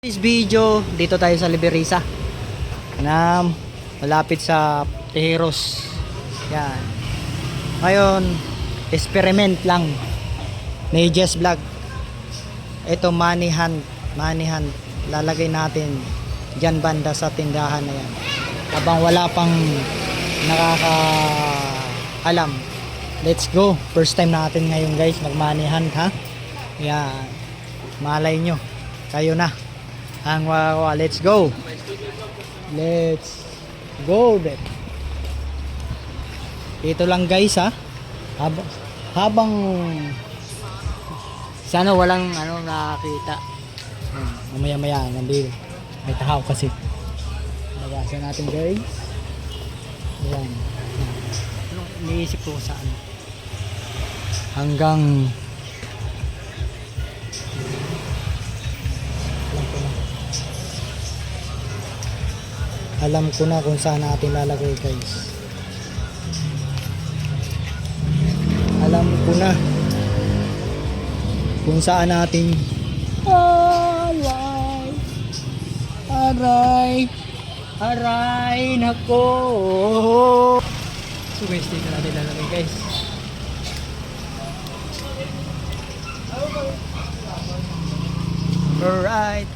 This video, dito tayo sa Liberisa na malapit sa Tejeros. Yan. Ngayon, experiment lang ni Jess Vlog. Ito money hand. Lalagay natin dyan banda sa tindahan na yan. Habang wala pang nakakaalam. Let's go. First time natin ngayon guys mag money hand ha. Yan. Malay nyo. Kayo na. Ang let's go. Let's go. Ito lang guys ha. Habang sana walang nakakita. Mamaya nandito. May tahaw kasi. Bawasan natin guys. Ayan. Anong iniisip ko saan? Hanggang alam ko na kung saan natin lalagay guys. Alam ko na kung saan natin aray nako. So guys, dito natin lalagay guys. Alright.